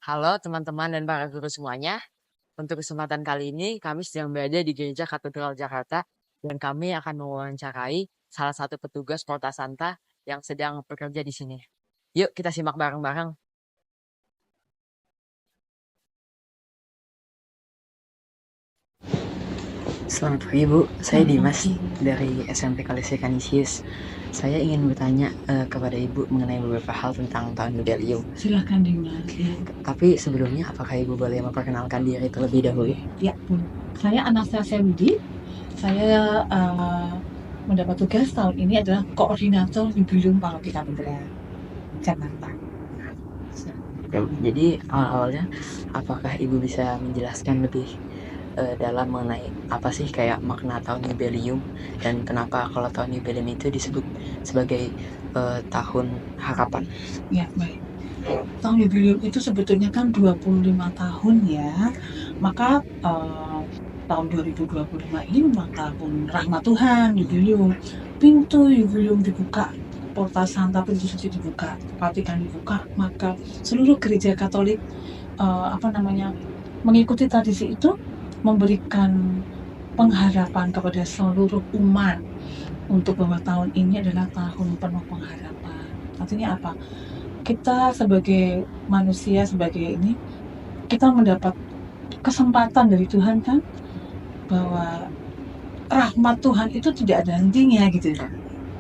Halo teman-teman dan para guru semuanya. Untuk kesempatan kali ini kami sedang berada di Gereja Katedral Jakarta dan kami akan mewawancarai salah satu petugas Porta Santa yang sedang bekerja di sini. Yuk kita simak bareng-bareng. Selamat pagi Bu, saya Dimas dari SMP Kalisi Kanisius. Saya ingin bertanya kepada Ibu mengenai beberapa hal tentang tahun jubileum. Silakan Dimas. Ya. Tapi sebelumnya apakah Ibu boleh memperkenalkan diri terlebih dahulu? Ya, saya Anastasia Widi. Saya mendapat tugas tahun ini adalah koordinator jubileum Paroki Katedral Jakarta. Jadi awal-awalnya apakah Ibu bisa menjelaskan lebih dalam mengenai apa sih kayak makna tahun jubileum dan kenapa kalau tahun jubileum itu disebut sebagai tahun harapan? Ya, baik. Tahun jubileum itu sebetulnya kan 25 tahun ya. Maka tahun 2025 ini memang tahun rahmat Tuhan, jubileum. Pintu jubileum dibuka, Porta Santa pintu suci dibuka, Vatikan dibuka, maka seluruh gereja Katolik mengikuti tradisi itu, memberikan pengharapan kepada seluruh umat untuk bahwa tahun ini adalah tahun penuh pengharapan. Artinya apa? Kita sebagai manusia, kita mendapat kesempatan dari Tuhan kan, bahwa rahmat Tuhan itu tidak ada hentinya gitu.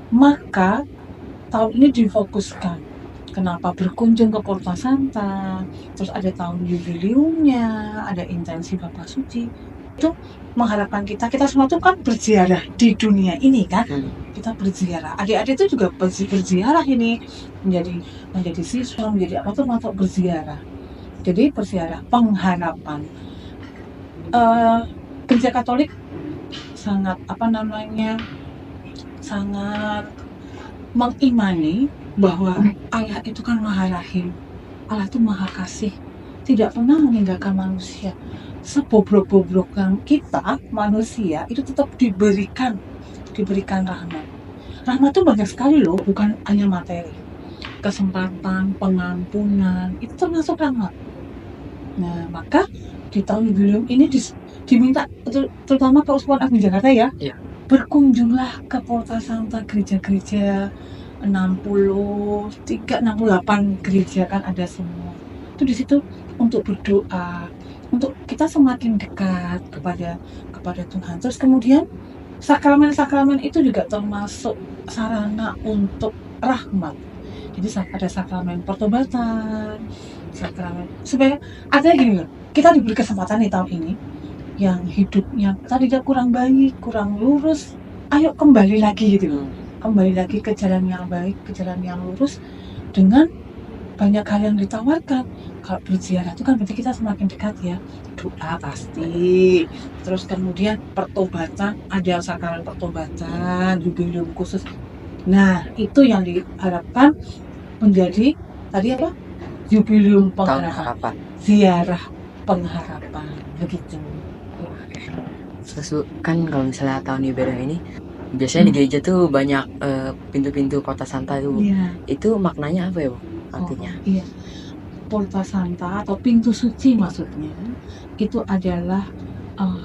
Maka tahun ini difokuskan. Kenapa berkunjung ke Porta Santa, terus ada tahun jubileumnya, ada intensi Bapak Suci. Itu mengharapkan kita semua tuh kan berziarah di dunia ini kan. Kita berziarah. Adik-adik itu juga berziarah ini, menjadi siswa, menjadi apa tuh masuk berziarah. Jadi berziarah pengharapan. Gereja Katolik sangat mengimani bahwa Allah itu kan Maha Rahim, Allah itu Maha Kasih, tidak pernah meninggalkan manusia. Sebobrok-bobroknya kita manusia itu tetap diberikan rahmat. Rahmat itu banyak sekali loh, bukan hanya materi. Kesempatan, pengampunan, itu termasuk rahmat. Nah, maka di tahun jubileum ini diminta, terutama Keuskupan Agung Jakarta ya, berkunjunglah ke Porta Santa, gereja-gereja 68 gereja kan ada semua. Itu di situ untuk berdoa, untuk kita semakin dekat kepada Tuhan. Terus kemudian sakramen-sakramen itu juga termasuk sarana untuk rahmat. Jadi ada sakramen pertobatan, sakramen supaya artinya gini loh, kita diberi kesempatan nih tahun ini yang hidupnya tadinya kurang baik, kurang lurus, ayo kembali lagi gitu, kembali lagi ke jalan yang baik, ke jalan yang lurus, dengan banyak hal yang ditawarkan. Kalau berziarah itu kan berarti kita semakin dekat ya, doa pasti, terus kemudian pertobatan, ada sakramen pertobatan, jubileum khusus. Nah, itu yang diharapkan menjadi tadi apa? Jubileum pengharapan, ziarah pengharapan, begitu. Terus kan kalau misalnya tahun jubileum ini biasanya di gereja tuh banyak pintu-pintu Porta Santa tuh. Itu maknanya apa ya Bu? Artinya? Iya. Porta Santa atau pintu suci maksudnya itu adalah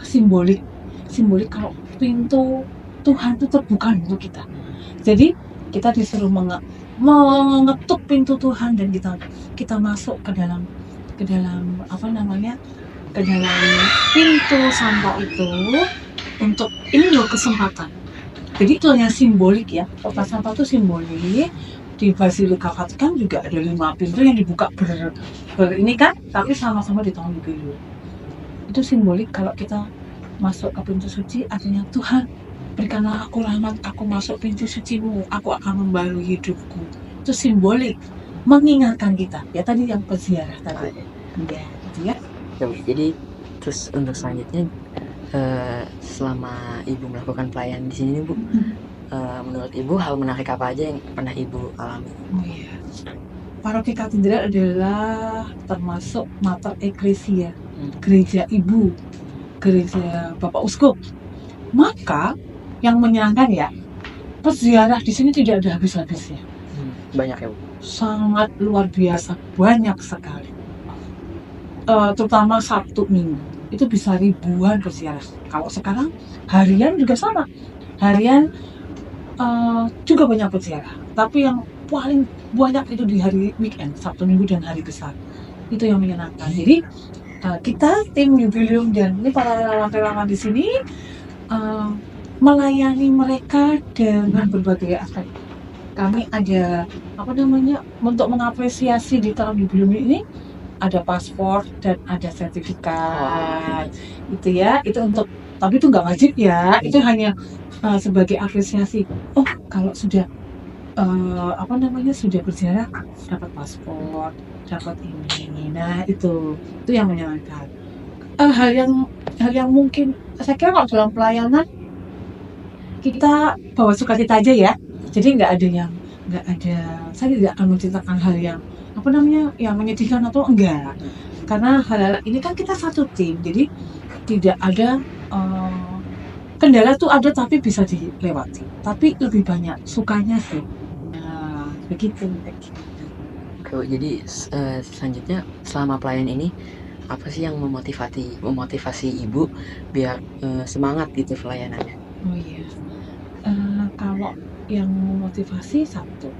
simbolik kalau pintu Tuhan itu terbuka untuk kita. Jadi kita disuruh mengetuk pintu Tuhan dan kita masuk ke dalam ke dalam pintu Santa itu untuk ini loh kesempatan. Jadi itu hanya simbolik ya. Porta Santa itu simbolik. Di Basilika Vatikan juga ada 5 pintu yang dibuka ini kan, tapi sama-sama di tahun jubileum. Itu simbolik kalau kita masuk ke pintu suci, artinya Tuhan berikanlah aku rahmat, aku masuk pintu suci-Mu, aku akan membalui hidupku. Itu simbolik mengingatkan kita ya, tadi yang berziarah tadi ya, gitu ya. Jadi terus untuk selanjutnya selama Ibu melakukan pelayanan di sini Bu, menurut Ibu hal menarik apa aja yang pernah Ibu alami? Paroki Katedral adalah termasuk mater ecclesia, gereja ibu, gereja Bapak Uskup. Maka yang menyenangkan ya, peziarah di sini tidak ada habis-habisnya. Banyak ya Bu? Sangat luar biasa, banyak sekali. terutama Sabtu Minggu itu bisa ribuan berziarah. Kalau sekarang harian juga sama, harian juga banyak berziarah. Tapi yang paling banyak itu di hari weekend, Sabtu Minggu dan hari besar. Itu yang menyenangkan. Jadi kita tim Jubileum dan ini para relawan-relawan di sini melayani mereka dengan berbagai aspek. Kami ada untuk mengapresiasi di tahun Jubileum ini ada paspor dan ada sertifikat. Itu ya, itu untuk, tapi itu nggak wajib ya, itu hanya sebagai apresiasi. Oh, kalau sudah sudah berziarah dapat paspor, dapat ini. Nah, itu yang menyenangkan. Hal yang mungkin saya kira kalau dalam pelayanan kita bawa sukacita aja ya. Jadi nggak ada, saya tidak akan menceritakan hal yang yang menyedihkan atau enggak. Karena hal ini kan kita satu tim, jadi tidak ada kendala tuh ada tapi bisa dilewati. Tapi lebih banyak sukanya sih. Nah, begitu. Jadi selanjutnya selama pelayanan ini apa sih yang memotivasi ibu biar semangat gitu pelayanannya? Oh iya. Kalau yang memotivasi satu,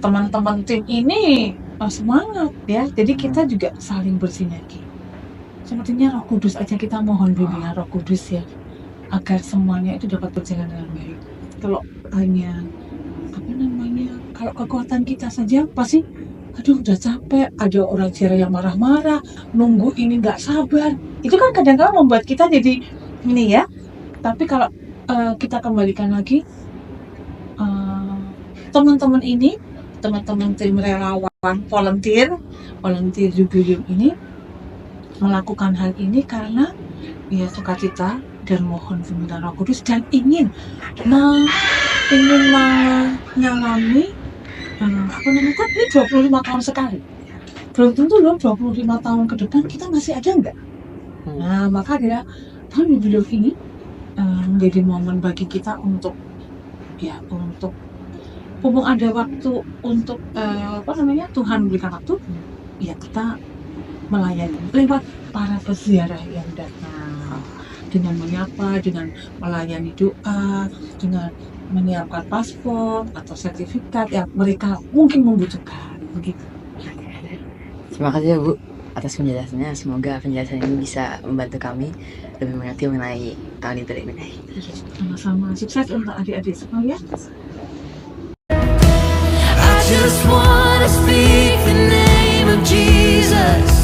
teman-teman tim ini semangat ya. Jadi kita juga saling bersinergi. Sepertinya Roh Kudus aja kita mohon bimbingan Roh Kudus ya, agar semuanya itu dapat berjalan dengan baik. Kalau hanya kalau kekuatan kita saja pasti udah capek, ada orang ziarah yang marah-marah, nunggu ini nggak sabar. Itu kan kadang-kadang membuat kita jadi ini ya. Tapi kalau kita kembalikan lagi, teman-teman tim relawan volunteer Jubileum ini melakukan hal ini karena ya sukacita dan mohon bimbingan Roh Kudus dan ingin menyalami kan ini 25 tahun sekali. Belum tentu loh 25 tahun ke depan kita masih ada enggak? Nah, maka dia tahun Jubileum ini menjadi momen bagi kita untuk mumpung ada waktu untuk Tuhan berikan waktu, ya kita melayani lewat para peziarah yang datang dengan menyapa, dengan melayani doa, dengan menyiapkan paspor atau sertifikat yang mereka mungkin membutuhkan begitu. Terima kasih ya Bu atas penjelasannya. Semoga penjelasan ini bisa membantu kami lebih mengerti mengenai tahun Jubileum ini. Sama-sama, sukses untuk adik-adik semua ya. I just wanna speak the name of Jesus.